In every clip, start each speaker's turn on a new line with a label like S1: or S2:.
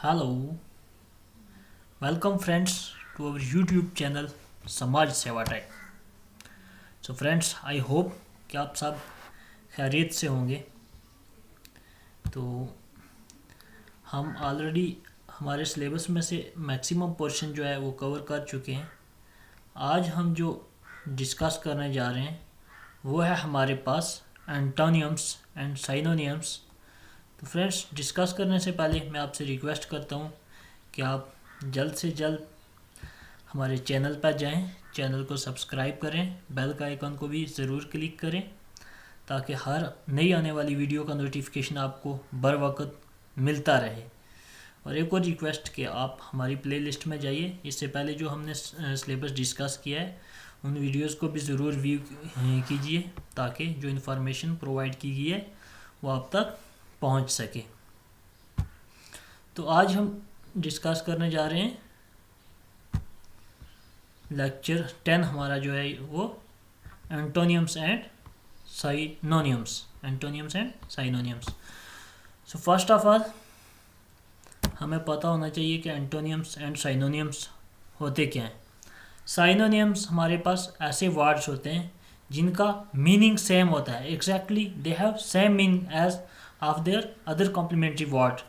S1: Hello, welcome friends to our YouTube channel समाज सेवा टेक। सो फ्रेंड्स, आई होप कि आप सब खैरियत से होंगे। तो हम ऑलरेडी हमारे सिलेबस में से मैक्सिमम पोर्शन जो है वो कवर कर चुके हैं। आज हम जो डिस्कस करने जा रहे हैं वो है हमारे पास एंटोनियम्स एंड साइनोनियम्स। तो फ्रेंड्स, डिस्कस करने से पहले मैं आपसे रिक्वेस्ट करता हूँ कि आप जल्द से जल्द हमारे चैनल पर जाएं, चैनल को सब्सक्राइब करें, बेल का आइकन को भी ज़रूर क्लिक करें ताकि हर नई आने वाली वीडियो का नोटिफिकेशन आपको बर वक्त मिलता रहे। और एक और रिक्वेस्ट कि आप हमारी प्लेलिस्ट में जाइए। इससे पहले जो हमने सिलेबस डिस्कस किया है उन वीडियोस को भी ज़रूर व्यू कीजिए ताकि जो इन्फॉर्मेशन प्रोवाइड की गई है वो आप तक पहुंच सके। तो आज हम डिस्कस करने जा रहे हैं लेक्चर 10। हमारा जो है वो antonyms and synonyms, antonyms and synonyms. So first of all हमें पता होना चाहिए कि एंटोनियम्स एंड साइनोनियम्स होते क्या हैं। साइनोनियम्स हमारे पास ऐसे वर्ड्स होते हैं जिनका मीनिंग सेम होता है, exactly they have same meaning as of their other complementary word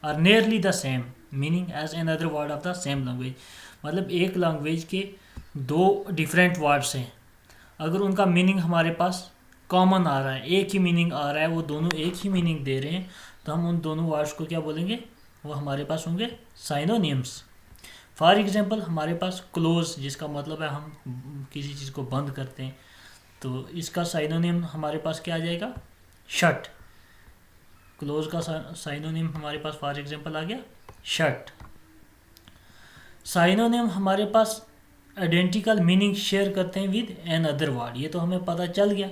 S1: are nearly the same meaning as another word of the same language। मतलब एक लैंग्वेज के दो डिफरेंट वर्ड्स हैं, अगर उनका मीनिंग हमारे पास कॉमन आ रहा है, एक ही मीनिंग आ रहा है, वो दोनों एक ही मीनिंग दे रहे हैं, तो हम उन दोनों वर्ड्स को क्या बोलेंगे, वो हमारे पास होंगे साइनोनियम्स। फॉर एग्जांपल हमारे पास क्लोज, जिसका मतलब है हम किसी चीज़ को बंद करते हैं, तो इसका साइनोनियम हमारे पास क्या आ जाएगा, शट। क्लोज का साइनोनिम हमारे पास फॉर एग्जांपल आ गया शट। साइनोनिम हमारे पास आइडेंटिकल मीनिंग शेयर करते हैं विद एन अदर वर्ड, ये तो हमें पता चल गया।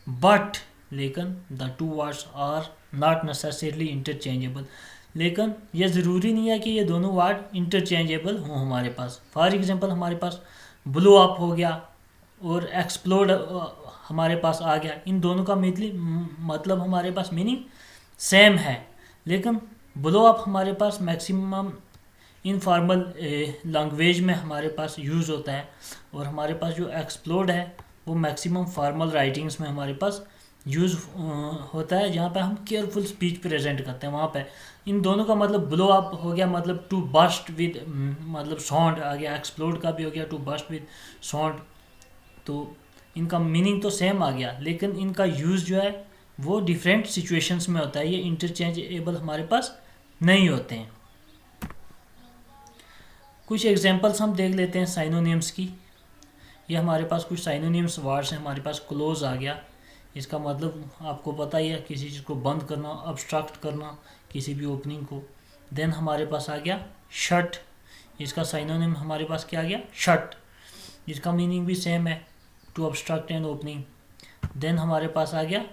S1: बट लेकिन the two words are not necessarily interchangeable, लेकिन ये ज़रूरी नहीं है कि ये दोनों वर्ड इंटरचेंजेबल हों हमारे पास। फॉर एग्जांपल हमारे पास ब्लो अप हो गया और एक्सप्लोड हमारे पास आ गया, इन दोनों का मतलब हमारे पास मीनिंग सेम है, लेकिन ब्लो अप हमारे पास मैक्सिमम इनफॉर्मल लैंग्वेज में हमारे पास यूज़ होता है, और हमारे पास जो एक्सप्लोड है वो मैक्सिमम फॉर्मल राइटिंग्स में हमारे पास यूज़ होता है, जहाँ पे हम केयरफुल स्पीच प्रेजेंट करते हैं। वहाँ पे इन दोनों का मतलब ब्लो अप हो गया मतलब टू बस्ट विद मतलब साउंड आ गया, एक्सप्लोड का भी हो गया टू बस्ट विद साउंड। तो इनका मीनिंग तो सेम आ गया, लेकिन इनका यूज़ जो है वो डिफरेंट सिचुएशंस में होता है, ये इंटरचेंजेबल हमारे पास नहीं होते हैं। कुछ एग्जांपल्स हम देख लेते हैं साइनोनियम्स की। ये हमारे पास कुछ साइनोनियम्स वर्ड्स हैं। हमारे पास क्लोज आ गया, इसका मतलब आपको पता ही है, किसी चीज़ को बंद करना, ऑब्स्ट्रक्ट करना, किसी भी ओपनिंग को। देन हमारे पास आ गया शट, इसका साइनोनिम हमारे पास क्या आ गया, शट, जिसका मीनिंग भी सेम है, to obstruct and opening. Then हमारे पास आ गया,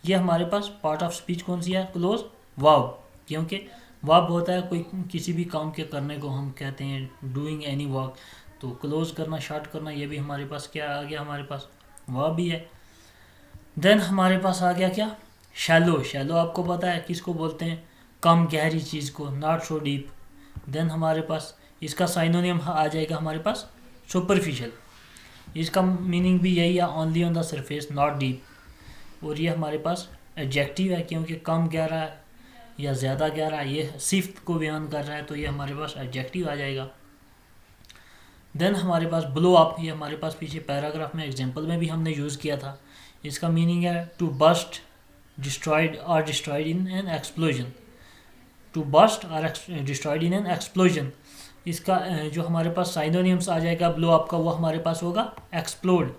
S1: ये हमारे पास पार्ट ऑफ स्पीच कौन सी है, क्लोज वर्ब, क्योंकि वर्ब होता है कोई किसी भी काम के करने को हम कहते हैं डूइंग एनी वर्क, तो क्लोज करना, शट करना, ये भी हमारे पास क्या आ गया, हमारे पास वर्ब भी है। देन हमारे पास आ गया क्या, शैलो। शैलो आपको पता है किसको बोलते हैं, कम गहरी चीज़ को, नॉट सो डीप। देन हमारे पास इसका साइनोनियम आ जाएगा हमारे पास सुपरफिशियल, इसका मीनिंग भी यही है, only on the surface not deep. और ये हमारे पास एडजेक्टिव है, क्योंकि कम गहरा या ज़्यादा गहरा ये सिफ्त को बयान कर रहा है, तो ये हमारे पास एडजेक्टिव आ जाएगा। देन हमारे पास ब्लो अप, ये हमारे पास पीछे पैराग्राफ में एग्जांपल में भी हमने यूज़ किया था। इसका मीनिंग है टू बस्ट, डिस्ट्रॉयड और destroyed in an explosion, to burst और डिस्ट्रॉयड इन एन एक्सप्लोजन। इसका जो हमारे पास साइनोनियम्स आ जाएगा ब्लो अप का, वो हमारे पास होगा एक्सप्लोड।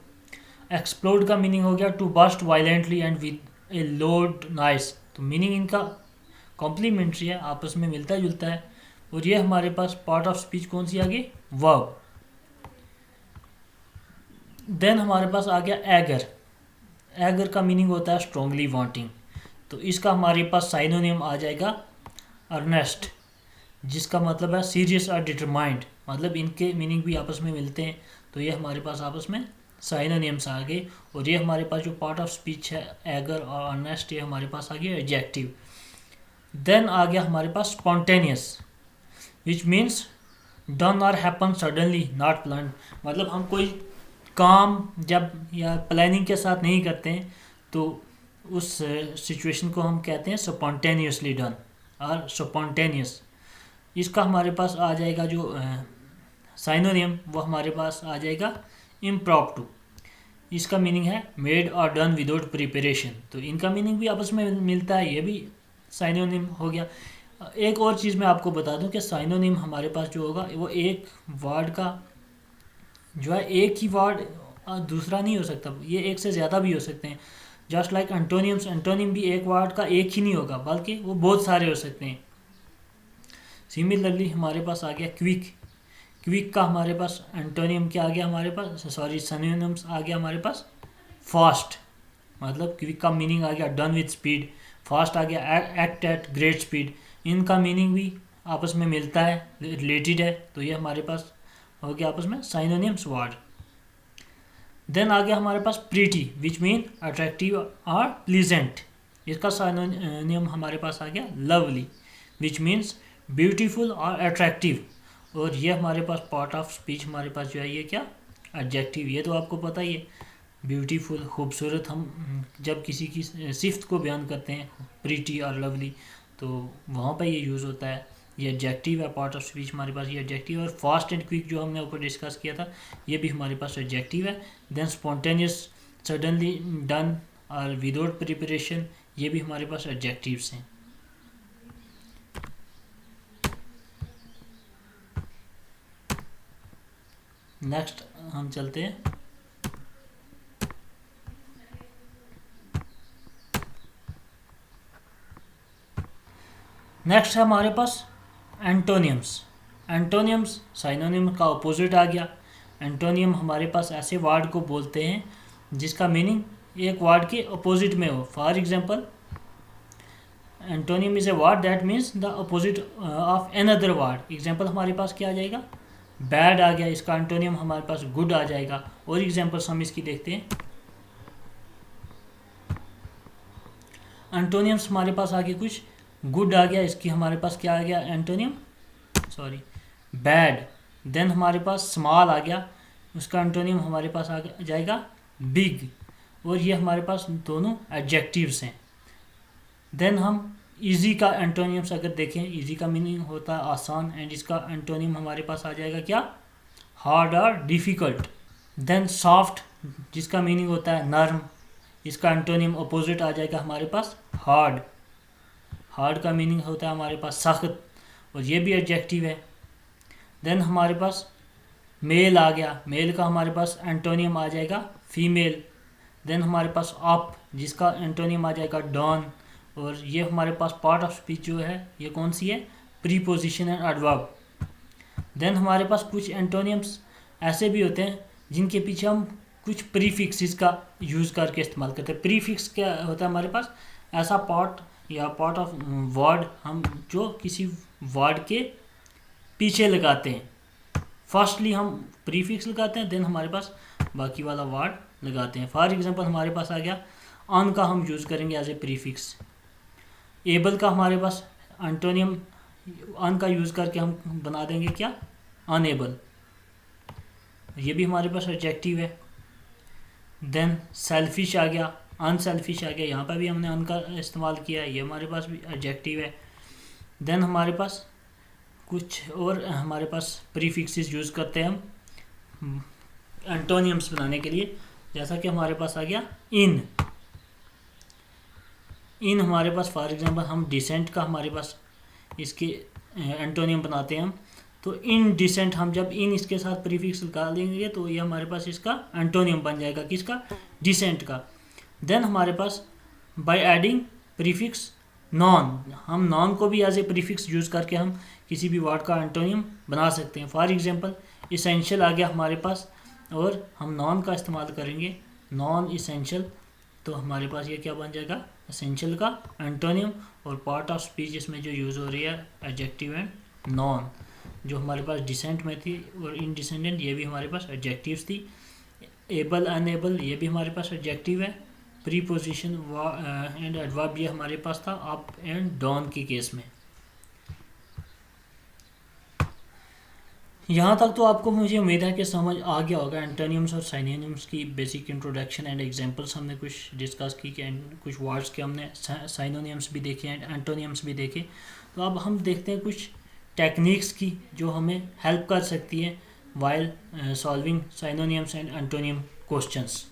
S1: एक्सप्लोड का मीनिंग हो गया to burst violently and with a loud noise, तो मीनिंग इनका कॉम्प्लीमेंट्री है, आपस में मिलता जुलता है। और ये हमारे पास पार्ट ऑफ स्पीच कौन सी आ गई, वर्ब। देन हमारे पास आ गया एगर। एगर का मीनिंग होता है स्ट्रांगली वांटिंग, तो इसका हमारे पास साइनोनियम आ जाएगा अर्नेस्ट, जिसका मतलब है सीरियस और डिटरमाइंड, मतलब इनके मीनिंग भी आपस में मिलते हैं, तो ये हमारे पास आपस में साइनोनियम्स आ गए। और ये हमारे पास जो पार्ट ऑफ स्पीच है एगर और अर्नेस्ट, ये हमारे पास आ गया एडजेक्टिव। देन आ गया हमारे पास स्पॉन्टेनियस। विच मीन्स डन और हैपन सडनली नॉट प्लान, मतलब हम कोई काम जब या प्लानिंग के साथ नहीं करते हैं तो उस सिचुएशन को हम कहते हैं स्पॉन्टेनियसली डन और स्पॉन्टेनियस। इसका हमारे पास आ जाएगा जो साइनोनियम, वो हमारे पास आ जाएगा इम्प्रॉम्प्टू। इसका मीनिंग है मेड और डन विदाउट प्रिपरेशन, तो इनका मीनिंग भी आपस में मिलता है, ये भी साइनोनिम हो गया। एक और चीज़ मैं आपको बता दूं कि साइनोनिम हमारे पास जो होगा वो एक वर्ड का जो है एक ही वर्ड दूसरा नहीं हो सकता, ये एक से ज़्यादा भी हो सकते हैं। जस्ट लाइक एंटोनियम्स, एंटोनिम भी एक वर्ड का एक ही नहीं होगा बल्कि वो बहुत सारे हो सकते हैं। सिमिलरली हमारे पास आ गया क्विक, क्विक का हमारे पास एंटोनियम क्या आ गया हमारे पास, सॉरी सिनोनिम्स आ गया हमारे पास फास्ट, मतलब क्विक का मीनिंग आ गया डन विद स्पीड, फास्ट आ गया एक्ट एट ग्रेट स्पीड। इनका मीनिंग भी आपस में मिलता है, रिलेटेड है, तो ये हमारे पास हो गया आपस में साइनोनिम्स वर्ड। देन आ गया हमारे पास प्रीटी विच मीन अट्रैक्टिव और प्लीजेंट। इसका साइनोनियम हमारे पास आ गया लवली विच मीन्स ब्यूटीफुल और अट्रैक्टिव, और ये हमारे पास पार्ट ऑफ स्पीच हमारे पास जो है ये क्या एडजेक्टिव, ये तो आपको पता ही है। ब्यूटीफुल खूबसूरत, हम जब किसी की सिफ्त को बयान करते हैं प्रीटी और लवली तो वहाँ पर ये यूज़ होता है, ये एडजेक्टिव है, पार्ट ऑफ स्पीच हमारे पास ये एडजेक्टिव है। और फास्ट एंड क्विक जो हमने ऊपर डिस्कस किया था ये भी हमारे पास एडजेक्टिव है। देन स्पॉन्टेनियस, सडनली, डन और विदाउट प्रिपरेशन, ये भी हमारे पास एडजेक्टिव्स हैं। नेक्स्ट हम चलते हैं नेक्स्ट है हमारे पास एंटोनियम्स। एंटोनियम्स साइनोनिम का अपोजिट आ गया। एंटोनियम हमारे पास ऐसे वर्ड को बोलते हैं जिसका मीनिंग एक वर्ड के अपोजिट में हो। For example antonym is a word that means the opposite of another word. Example हमारे पास क्या आ जाएगा, बैड आ गया, इसका एंटोनियम हमारे पास गुड आ जाएगा। और एग्जांपल्स हम इसकी देखते हैं। एंटोनियम्स हमारे पास आगे कुछ गुड आ गया, इसकी हमारे पास क्या आ गया एंटोनियम, सॉरी बैड। देन हमारे पास स्मॉल आ गया, उसका एंटोनियम हमारे पास आ जाएगा बिग। और ये हमारे पास दोनों एडजेक्टिव्स हैं। देन हम इजी का एंटोनियम्स अगर देखें, इजी का मीनिंग होता है आसान, एंड इसका एंटोनियम हमारे पास आ जाएगा क्या, हार्ड और डिफ़िकल्ट। देन सॉफ्ट जिसका मीनिंग होता है नर्म, इसका एंटोनियम अपोजिट आ जाएगा हमारे पास हार्ड। हार्ड का मीनिंग होता है हमारे पास सख्त, और ये भी एडजेक्टिव है। देन हमारे पास मेल आ गया, मेल का हमारे पास एंटोनियम आ जाएगा फीमेल। देन हमारे पास अप जिसका एंटोनियम आ जाएगा डॉन। और ये हमारे पास पार्ट ऑफ स्पीच जो है ये कौन सी है, प्रीपोजिशन एंड एडवर्ब। देन हमारे पास कुछ एंटोनियम्स ऐसे भी होते हैं जिनके पीछे हम कुछ प्रीफिक्स का यूज़ करके इस्तेमाल करते हैं। प्रीफिक्स क्या होता है हमारे पास, ऐसा पार्ट या पार्ट ऑफ वर्ड हम जो किसी वर्ड के पीछे लगाते हैं। फर्स्टली हम प्रीफिक्स लगाते हैं, देन हमारे पास बाकी वाला वर्ड लगाते हैं। फॉर एग्जांपल हमारे पास आ गया ऑन का हम यूज़ करेंगे एज ए प्रीफिक्स। एबल का हमारे पास एंटोनियम ऑन का यूज़ करके हम बना देंगे क्या, अनएबल। ये भी हमारे पास एडजेक्टिव है। देन सेल्फिश आ गया, अनसेल्फिश आ गया, यहाँ पर भी हमने अन का इस्तेमाल किया है, ये हमारे पास भी एडजेक्टिव है। देन हमारे पास कुछ और हमारे पास प्रीफिक्सेस यूज़ करते हैं हम एंटोनियम्स बनाने के लिए, जैसा कि हमारे पास आ गया इन। इन हमारे पास फॉर एग्जांपल हम डिसेंट का हमारे पास इसके एंटोनियम बनाते हैं हम, तो इन डिसेंट हम जब इन इसके साथ प्रीफिक्स लगा देंगे तो ये हमारे पास इसका एंटोनियम बन जाएगा, किसका, डिसेंट का। देन हमारे पास बाय एडिंग प्रीफिक्स नॉन, हम नॉन को भी एज ए प्रीफिक्स यूज़ करके हम किसी भी वर्ड का एंटोनियम बना सकते हैं। फॉर एग्जांपल इसेंशियल आ गया हमारे पास, और हम नॉन का इस्तेमाल करेंगे, नॉन इसेंशियल, तो हमारे पास ये क्या बन जाएगा, एसेंशियल का एंटोनियम। और पार्ट ऑफ स्पीच इसमें जो यूज़ हो रही है एडजेक्टिव एंड नॉन, जो हमारे पास डिसेंट में थी और इनडिसेंडेंट ये भी हमारे पास एडजेक्टिव्स थी। एबल अनएबल ये भी हमारे पास एडजेक्टिव है। प्रीपोजिशन एंड एडवर्ब ये हमारे पास था अप एंड डाउन के केस में। यहाँ तक तो आपको मुझे उम्मीद है कि समझ आ गया होगा। एंटोनियम्स और साइनोनियम्स की बेसिक इंट्रोडक्शन एंड एग्जांपल्स हमने कुछ डिस्कस की कि कुछ वर्ड्स के हमने साइनोनियम्स भी देखे एंड एंटोनियम्स भी देखे। तो अब हम देखते हैं कुछ टेक्निक्स की जो हमें हेल्प कर सकती है while solving synonyms and antonym questions.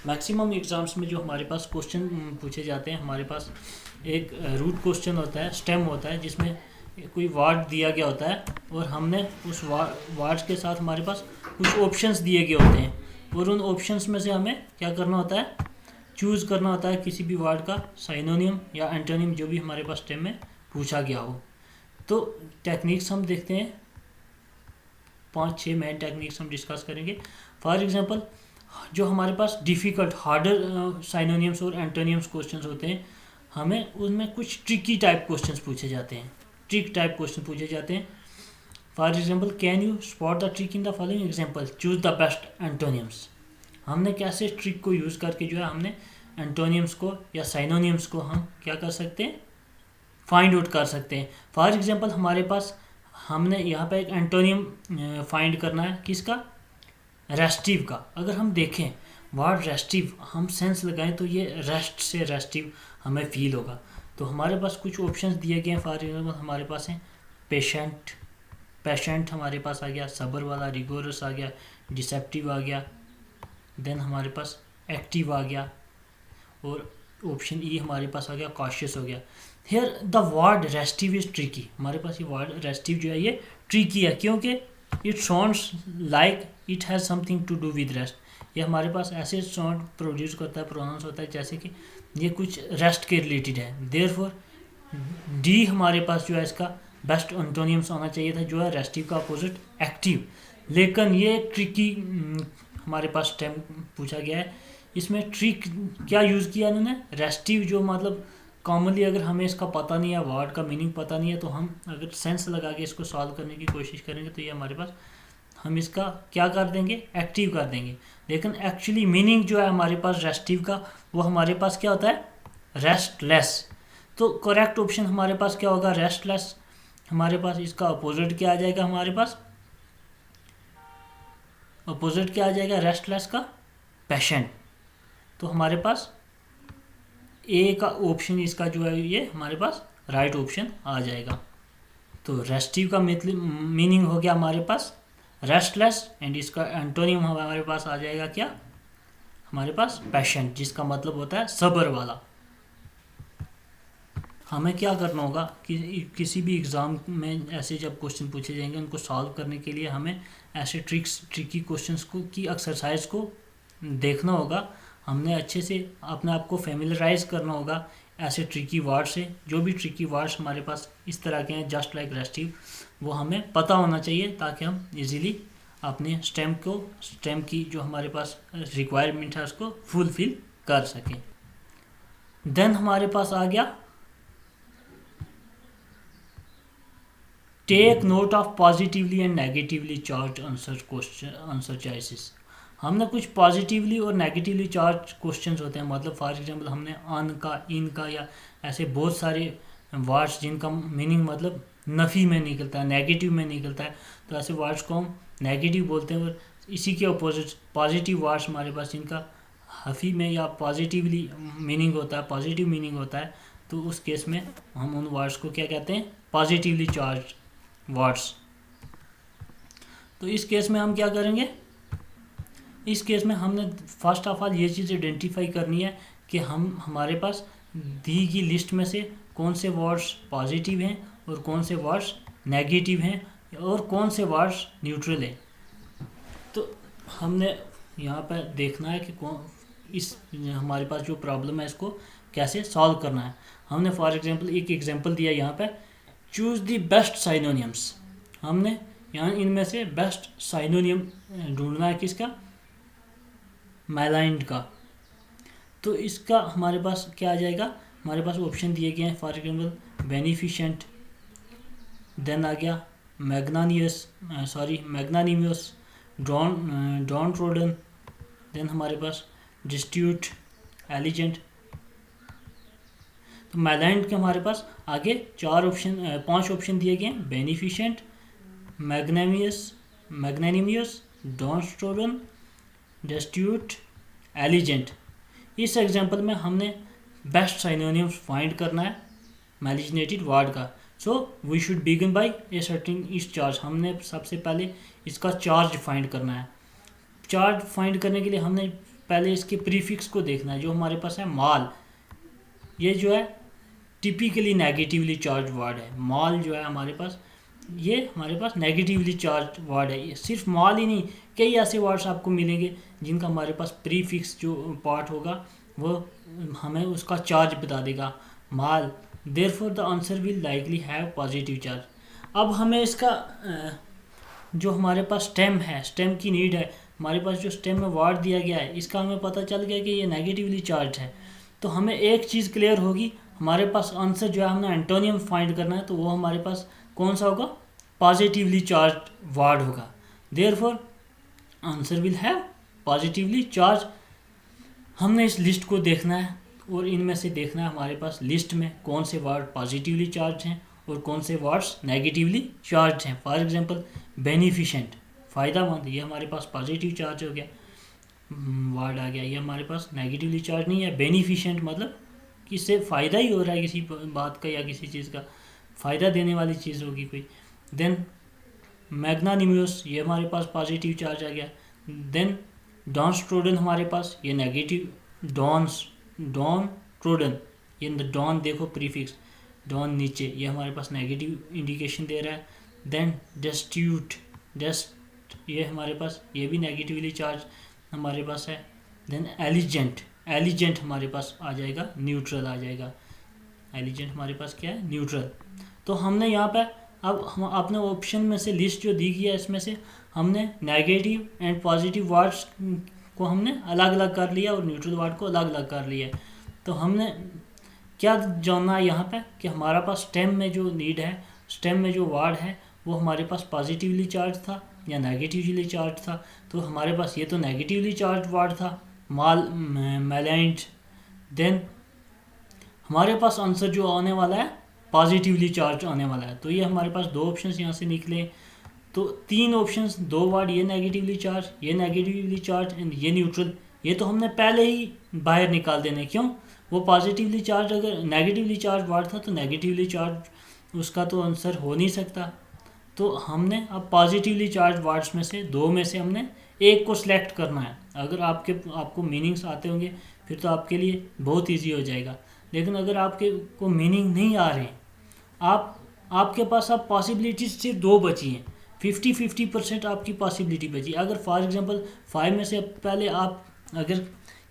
S1: Maximum exams में जो हमारे पास क्वेश्चन पूछे जाते हैं, हमारे पास एक रूट क्वेश्चन होता है, स्टेम होता है, जिसमें कोई वर्ड दिया गया होता है और हमने उस वर्ड्स के साथ हमारे पास कुछ ऑप्शंस दिए गए होते हैं और उन ऑप्शंस में से हमें क्या करना होता है, चूज़ करना होता है किसी भी वर्ड का साइनोनियम या एंटोनियम जो भी हमारे पास स्टेम में पूछा गया हो। तो टेक्निक्स हम देखते हैं, 5-6 मेन टेक्निक्स हम डिस्कस करेंगे। फॉर एग्जांपल जो हमारे पास डिफ़िकल्ट हार्डर साइनोनियम्स और एंटोनियम्स क्वेश्चंस होते हैं, हमें उनमें कुछ ट्रिकी टाइप क्वेश्चंस पूछे जाते हैं, ट्रिक टाइप क्वेश्चन पूछे जाते हैं। For example can you spot the trick in the following example, choose the best एंटोनियम्स। हमने कैसे ट्रिक को यूज़ करके जो है हमने एंटोनियम्स को या साइनोनियम्स को हम क्या कर सकते हैं, फाइंड आउट कर सकते हैं। फॉर एग्जांपल हमारे पास हमने यहाँ पे एक एंटोनियम फाइंड करना है, किसका, रेस्टिव का। अगर हम देखें वर्ड रेस्टिव, हम सेंस लगाएं तो ये रेस्ट से रेस्टिव हमें फील होगा। तो हमारे पास कुछ ऑप्शंस दिए गए हैं। फॉर एग्जांपल हमारे पास है पेशेंट, पेशेंट हमारे पास आ गया, सबर वाला, रिगोरस आ गया, डिसेप्टिव आ गया, देन हमारे पास एक्टिव आ गया और ऑप्शन ई हमारे पास आ गया कॉशियस हो गया। Here the word restive is tricky. हमारे पास ये वर्ड रेस्टिव जो है ये ट्रिकी है, क्योंकि it sounds like it has something to do with rest. ये हमारे पास ऐसे साउंड प्रोड्यूस करता है, प्रोनाउंस होता है जैसे कि ये कुछ रेस्ट के रिलेटेड है। देयरफॉर डी हमारे पास जो है इसका बेस्ट एंटोनियम्स आना चाहिए था, जो है रेस्टिव का अपोजिट एक्टिव। लेकिन ये ट्रिकी हमारे पास स्टेम पूछा गया है, इसमें ट्रिक क्या यूज़ किया इन्होंने, रेस्टिव, जो मतलब कॉमनली अगर हमें इसका पता नहीं है, वर्ड का मीनिंग पता नहीं है, तो हम अगर सेंस लगा के इसको सॉल्व करने की कोशिश करेंगे तो ये हमारे पास, हम इसका क्या कर देंगे, एक्टिव कर देंगे। लेकिन एक्चुअली मीनिंग जो है हमारे पास रेस्टिव का, वो हमारे पास क्या होता है, रेस्टलेस। तो करेक्ट ऑप्शन हमारे पास क्या होगा, रेस्टलेस। हमारे पास इसका अपोजिट क्या आ जाएगा, हमारे पास अपोजिट क्या आ जाएगा रेस्टलेस का, पेशेंट। तो हमारे पास ए का ऑप्शन इसका जो है ये हमारे पास राइट ऑप्शन आ जाएगा। तो रेस्टिव का मीनिंग हो गया हमारे पास रेस्टलेस एंड इसका एंटोनियम हमारे पास आ जाएगा क्या, हमारे पास पेशेंट, जिसका मतलब होता है सब्र वाला। हमें क्या करना होगा कि किसी भी एग्ज़ाम में ऐसे जब क्वेश्चन पूछे जाएंगे उनको सॉल्व करने के लिए हमें ऐसे ट्रिकी क्वेश्चंस को की एक्सरसाइज को देखना होगा। हमने अच्छे से अपने आप को फेमिलराइज करना होगा ऐसे ट्रिकी वर्ड से। जो भी ट्रिकी वर्ड्स हमारे पास इस तरह के हैं जस्ट लाइक रेस्टिव, वो हमें पता होना चाहिए ताकि हम इजीली अपने स्टेम की जो हमारे पास रिक्वायरमेंट है उसको फुलफिल कर सकें। देन हमारे पास आ गया take note of positively and negatively charge answer choices. हमने कुछ पॉजिटिवली और नेगेटिवली चार्ज क्वेश्चंस होते हैं, मतलब फॉर एग्जांपल हमने अन का, इन का या ऐसे बहुत सारे वर्ड्स जिनका मीनिंग मतलब नफ़ी में निकलता है, नेगेटिव में निकलता है, तो ऐसे वर्ड्स को हम नेगेटिव बोलते हैं। और इसी के अपोजिट पॉजिटिव वर्ड्स हमारे पास जिनका हफ़ी में या पॉजिटिवली मीनिंग होता है, पॉजिटिव मीनिंग होता है, तो उस केस में हम उन वर्ड्स को क्या कहते हैं, पॉजिटिवली चार्ज वर्ड्स। तो इस केस में हम क्या करेंगे, इस केस में हमने फर्स्ट ऑफ ऑल ये चीज़ आइडेंटिफाई करनी है कि हमारे पास दी गई लिस्ट में से कौन से वर्ड्स पॉजिटिव हैं और कौन से वर्ड्स नेगेटिव हैं और कौन से वर्ड्स न्यूट्रल हैं। तो हमने यहाँ पर देखना है कि कौन इस हमारे पास जो प्रॉब्लम है इसको कैसे सॉल्व करना है। हमने फॉर एग्जांपल एक एग्जांपल दिया यहाँ पर, चूज़ दी बेस्ट साइनोनियम्स। हमने यहाँ इनमें से बेस्ट साइनोनियम ढूंढना है, किसका, मैलाइंड का। तो इसका हमारे पास क्या आ जाएगा, हमारे पास ऑप्शन दिए गए हैं फॉर एग्जांपल बेनिफिशेंट, देन आ गया मैग्नानिमस, डॉन ट्रोडन, देन हमारे पास डिस्ट्यूट, एलिजेंट। तो मैलाइंड के हमारे पास आगे 5 ऑप्शन दिए गए हैं, बेनिफिशेंट, मैग्नानिमस, मैग्नानिमियस, डाउनस्ट्रोडन, डेस्टिट्यूट, एलिजेंट। इस एग्जांपल में हमने बेस्ट साइनोनिम्स फाइंड करना है मैलिग्नेटेड वर्ड का। So we should begin by ascertain its charge. हमने सबसे पहले इसका चार्ज फाइंड करना है। चार्ज फाइंड करने के लिए हमने पहले इसके प्रीफिक्स को देखना है। जो हमारे पास है माल, ये जो है टिपिकली नेगेटिवली चार्ज वर्ड है। माल जो है हमारे पास, ये हमारे पास नेगेटिवली चार्ज वर्ड है। ये सिर्फ माल ही नहीं, कई ऐसे वर्ड्स आपको मिलेंगे जिनका हमारे पास प्रीफिक्स जो पार्ट होगा वो हमें उसका चार्ज बता देगा, माल। Therefore the answer will likely have positive charge. अब हमें इसका जो हमारे पास स्टेम है, स्टेम की नीड है। हमारे पास जो स्टेम में वर्ड दिया गया है इसका हमें पता चल गया कि ये नेगेटिवली चार्ज है। तो हमें एक चीज़ क्लियर होगी, हमारे पास आंसर जो है हमने एंटोनियम फाइंड करना है, तो वो हमारे पास कौन सा होगा, पॉजिटिवली चार्ज वर्ड होगा। Therefore answer will have positively charge. हमने इस लिस्ट को देखना है और इनमें से देखना है हमारे पास लिस्ट में कौन से वर्ड पॉजिटिवली चार्ज हैं और कौन से वर्ड्स नेगेटिवली चार्ज हैं। फॉर एग्जांपल बेनिफिशेंट, फ़ायदामंद, ये हमारे पास पॉजिटिव चार्ज हो गया, वर्ड आ गया। ये हमारे पास नेगेटिवली चार्ज नहीं है। बेनिफिशेंट मतलब कि इससे फ़ायदा ही हो रहा है किसी बात का या किसी चीज़ का, फ़ायदा देने वाली चीज़ होगी कोई। देन मैग्नानिमियस, ये हमारे पास पॉजिटिव चार्ज आ गया। देन डाउनस्ट्रोडन हमारे पास, ये नेगेटिव, डॉन ट्रोडन, ये डॉन देखो प्रीफिक्स, डॉन नीचे, ये हमारे पास नेगेटिव इंडिकेशन दे रहा है। देन डेस्टिट्यूट, ये हमारे पास, ये भी नेगेटिवली चार्ज हमारे पास है। देन एलिजेंट हमारे पास आ जाएगा, न्यूट्रल आ जाएगा। एलिजेंट हमारे पास क्या है, न्यूट्रल। तो हमने यहाँ पे अब हम अपने ऑप्शन में से लिस्ट जो दी गई है इसमें से हमने नेगेटिव एंड पॉजिटिव वर्ड्स को हमने अलग अलग कर लिया और न्यूट्रल वर्ड को अलग अलग कर लिया। तो हमने क्या जानना है यहाँ पे कि हमारा पास स्टेम में जो नीड है, स्टेम में जो वर्ड है वो हमारे पास पॉजिटिवली चार्ज था या नेगेटिवली चार्ज था। तो हमारे पास ये तो नेगेटिवली चार्ज वर्ड था, मैलाइंट। देन हमारे पास आंसर जो आने वाला है पॉजिटिवली चार्ज आने वाला है। तो ये हमारे पास दो ऑप्शंस यहाँ से निकले। तो तीन ऑप्शंस, दो वर्ड, ये नेगेटिवली चार्ज, ये नेगेटिवली चार्ज एंड ये न्यूट्रल, ये तो हमने पहले ही बाहर निकाल देने। क्यों, वो पॉजिटिवली चार्ज, अगर नेगेटिवली चार्ज वर्ड था तो नेगेटिवली चार्ज उसका तो आंसर हो नहीं सकता। तो हमने अब पॉजिटिवली चार्ज वर्ड्स में से दो में से हमने एक को सिलेक्ट करना है। अगर आपको मीनिंग्स आते होंगे फिर तो आपके लिए बहुत ईजी हो जाएगा। लेकिन अगर आपके को मीनिंग नहीं आ रहे हैं, आपके पास अब पॉसिबिलिटीज सिर्फ दो बची हैं, 50-50% आपकी पॉसिबिलिटी बची। अगर फॉर एग्जांपल 5 में से पहले आप अगर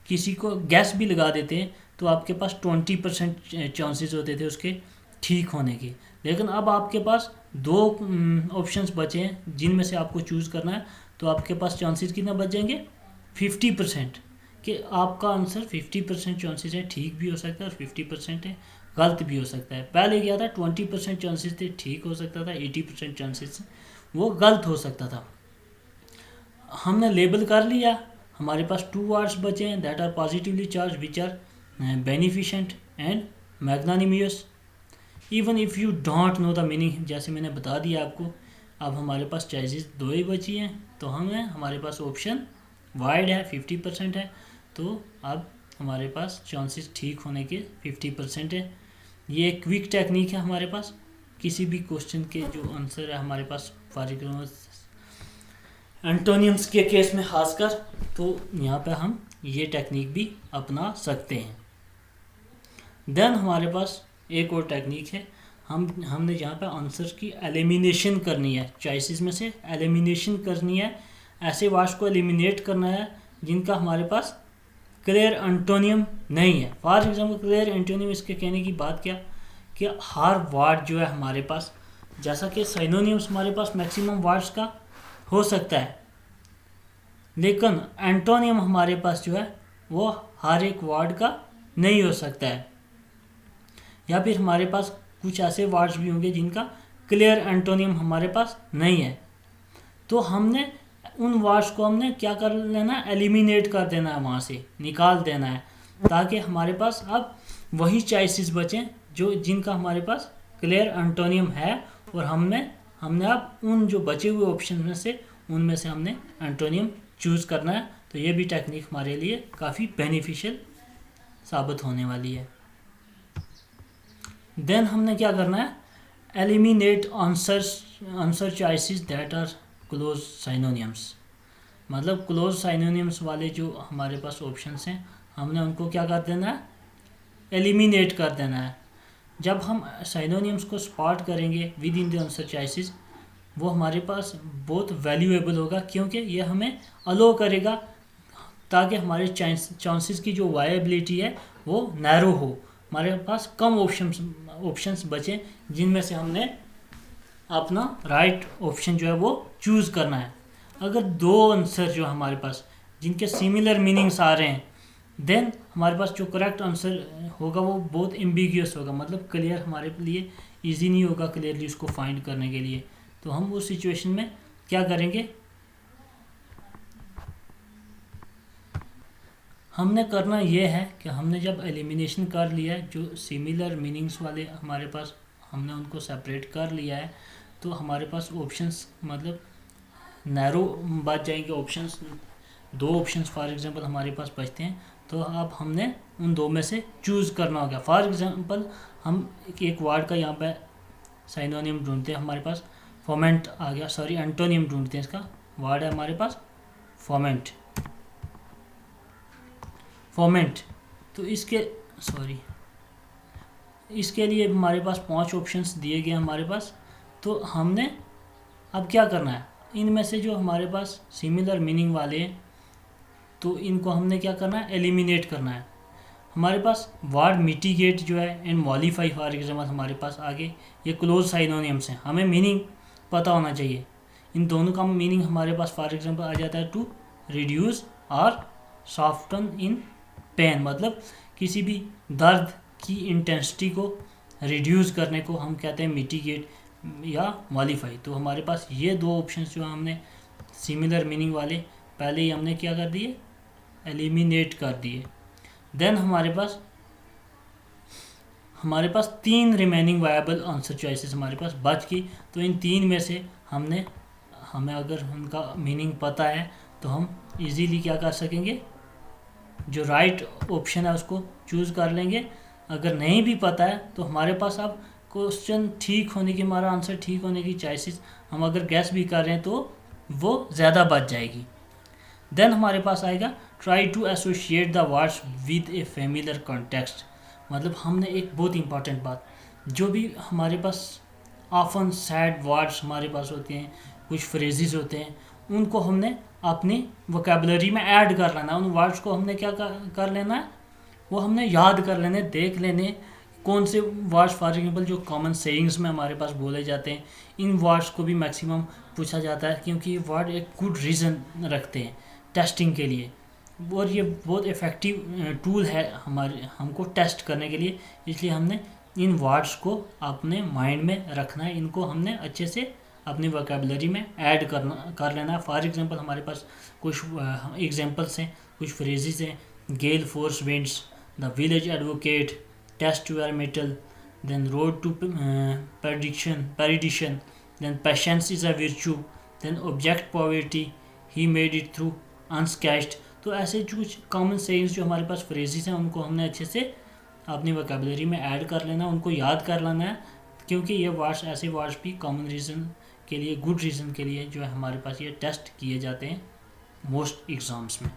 S1: किसी को गैस भी लगा देते हैं तो आपके पास 20% चांसेस होते थे उसके ठीक होने के। लेकिन अब आपके पास दो ऑप्शंस बचे हैं जिनमें से आपको चूज़ करना है। तो आपके पास चांसेस कितना बच जाएंगे, 50%, कि आपका आंसर 50% चांसेस है ठीक भी हो सकता है और 50% है गलत भी हो सकता है। पहले क्या था, 20% चांसेस थे ठीक हो सकता था, 80% चांसेस वो गलत हो सकता था। हमने लेबल कर लिया, हमारे पास 2 वर्ड्स बचे हैं that are positively charge which are beneficent and magnanimous. Even if you don't know the meaning, जैसे मैंने बता दिया आपको, अब हमारे पास चॉइसेस दो ही बची हैं। तो हमारे पास ऑप्शन वाइड है, 50% है। तो अब हमारे पास चांसेस ठीक होने के 50% है। ये एक क्विक टेक्निक है हमारे पास, किसी भी क्वेश्चन के जो आंसर है हमारे पास फॉर एंटोनियम्स के केस में खासकर, तो यहाँ पे हम ये टेक्निक भी अपना सकते हैं। देन हमारे पास एक और टेक्निक है, हमने यहाँ पे आंसर की एलिमिनेशन करनी है, चॉइसेस में से एलिमिनेशन करनी है। ऐसे वर्ड्स को एलिमिनेट करना है जिनका हमारे पास क्लियर एंटोनियम नहीं है। फॉर एग्जांपल क्लियर एंटोनियम, इसके कहने की बात क्या कि हर वर्ड जो है हमारे पास, जैसा कि साइनोनिम्स हमारे पास मैक्सिमम वर्ड्स का हो सकता है, लेकिन एंटोनियम हमारे पास जो है वो हर एक वर्ड का नहीं हो सकता है। या फिर हमारे पास कुछ ऐसे वर्ड्स भी होंगे जिनका क्लियर एंटोनियम हमारे पास नहीं है। तो हमने उन वर्ड्स को हमने क्या कर लेना है, एलिमिनेट कर देना है, वहाँ से निकाल देना है, ताकि हमारे पास अब वही चॉइसेस बचें जो जिनका हमारे पास क्लियर एंटोनियम है। और हमने अब उन जो बचे हुए ऑप्शन में से उनमें से हमने एंटोनियम चूज़ करना है। तो ये भी टेक्निक हमारे लिए काफ़ी बेनिफिशियल साबित होने वाली है। देन हमने क्या करना है, eliminate answer choices that are close synonyms. मतलब क्लोज साइनोनियम्स वाले जो हमारे पास ऑप्शंस हैं, हमने उनको क्या कर देना है, एलिमिनेट कर देना है। जब हम साइनोनियम्स को स्पॉट करेंगे with in the answer choices, वो हमारे पास बहुत वैल्यूएबल होगा, क्योंकि ये हमें अलो करेगा ताकि हमारे चांसेस की जो वायबिलिटी है वो नैरो हो, हमारे पास कम ऑप्शंस बचें जिनमें से हमने अपना राइट ऑप्शन जो है वो चूज़ करना है। अगर दो आंसर जो हमारे पास जिनके सिमिलर मीनिंग्स आ रहे हैं, देन हमारे पास जो करेक्ट आंसर होगा वो बहुत एम्बिगियस होगा, मतलब क्लियर हमारे लिए इजी नहीं होगा क्लियरली उसको फाइंड करने के लिए। तो हम उस सिचुएशन में क्या करेंगे, हमने करना ये है कि हमने जब एलिमिनेशन कर लिया है, जो सिमिलर मीनिंग्स वाले हमारे पास हमने उनको सेपरेट कर लिया है, तो हमारे पास ऑप्शंस मतलब नैरो बच जाएंगे ऑप्शंस। दो ऑप्शंस फॉर एग्जांपल हमारे पास बचते हैं, तो अब हमने उन दो में से चूज़ करना होगा। फॉर एग्जांपल हम एक वर्ड का यहाँ पे साइनोनियम ढूंढते हैं, हमारे पास फोमेंट आ गया, सॉरी एंटोनियम ढूंढते हैं, इसका वर्ड है हमारे पास फोमेंट। तो इसके लिए हमारे पास 5 ऑप्शंस दिए गए हमारे पास। तो हमने अब क्या करना है, इनमें से जो हमारे पास सिमिलर मीनिंग वाले हैं, तो इनको हमने क्या करना है, एलिमिनेट करना है। हमारे पास वर्ड मिटिगेट जो है एंड मॉडिफाई फॉर एग्जाम्पल हमारे पास आगे, ये क्लोज साइनोनियम्स हैं, हमें मीनिंग पता होना चाहिए। इन दोनों का मीनिंग हमारे पास फॉर एग्जाम्पल आ जाता है टू रिड्यूस और सॉफ्टन इन पेन, मतलब किसी भी दर्द की इंटेंसिटी को रिड्यूस करने को हम कहते हैं मिटिगेट या मॉडिफाई। तो हमारे पास ये दो ऑप्शंस जो हमने सिमिलर मीनिंग वाले पहले ही हमने क्या कर दिए, एलिमिनेट कर दिए। देन हमारे पास 3 रिमेनिंग वायबल आंसर चॉइसेस हमारे पास बच गई। तो इन 3 में से हमें अगर उनका मीनिंग पता है तो हम इजीली क्या कर सकेंगे, जो राइट ऑप्शन है उसको चूज़ कर लेंगे। अगर नहीं भी पता है तो हमारे पास अब क्वेश्चन ठीक होने की, हमारा आंसर ठीक होने की चांसेस हम अगर गैस भी कर रहे हैं तो वो ज़्यादा बच जाएगी। देन हमारे पास आएगा try to associate the words with a familiar context. मतलब हमने एक बहुत इंपॉर्टेंट बात, जो भी हमारे पास ऑफन सैड वर्ड्स हमारे पास होते हैं, कुछ फ्रेजेस होते हैं, उनको हमने अपनी वोकैबुलरी में ऐड कर लेना है। उन वर्ड्स को हमने क्या कर लेना है, वो हमने याद कर लेने, देख लेने कौन से वर्ड्स फॉर एग्जाम्पल जो कॉमन सेइंग्स में हमारे पास बोले जाते हैं, इन वर्ड्स को भी मैक्सिमम पूछा जाता है, क्योंकि ये वर्ड एक गुड रीज़न रखते हैं टेस्टिंग के लिए, और ये बहुत इफ़ेक्टिव टूल है हमको टेस्ट करने के लिए। इसलिए हमने इन वर्ड्स को अपने माइंड में रखना है, इनको हमने अच्छे से अपनी वोकैबुलरी में ऐड कर लेना है। फॉर एग्जांपल हमारे पास कुछ एग्जांपल्स हैं, कुछ फ्रेजेस हैं, gale force winds, the village advocate, test your mettle, then road to perdition, then patience is a virtue, then abject poverty, he made it through unscathed. तो ऐसे कुछ कॉमन सेइंग्स जो हमारे पास फ्रेजेस हैं, उनको हमने अच्छे से अपनी वोकैबुलरी में ऐड कर लेना, उनको याद कर लेना है, क्योंकि ये वर्ड्स ऐसे वर्ड्स भी कॉमन रीज़न के लिए, गुड रीज़न के लिए जो है हमारे पास ये टेस्ट किए जाते हैं मोस्ट एग्ज़ाम्स में।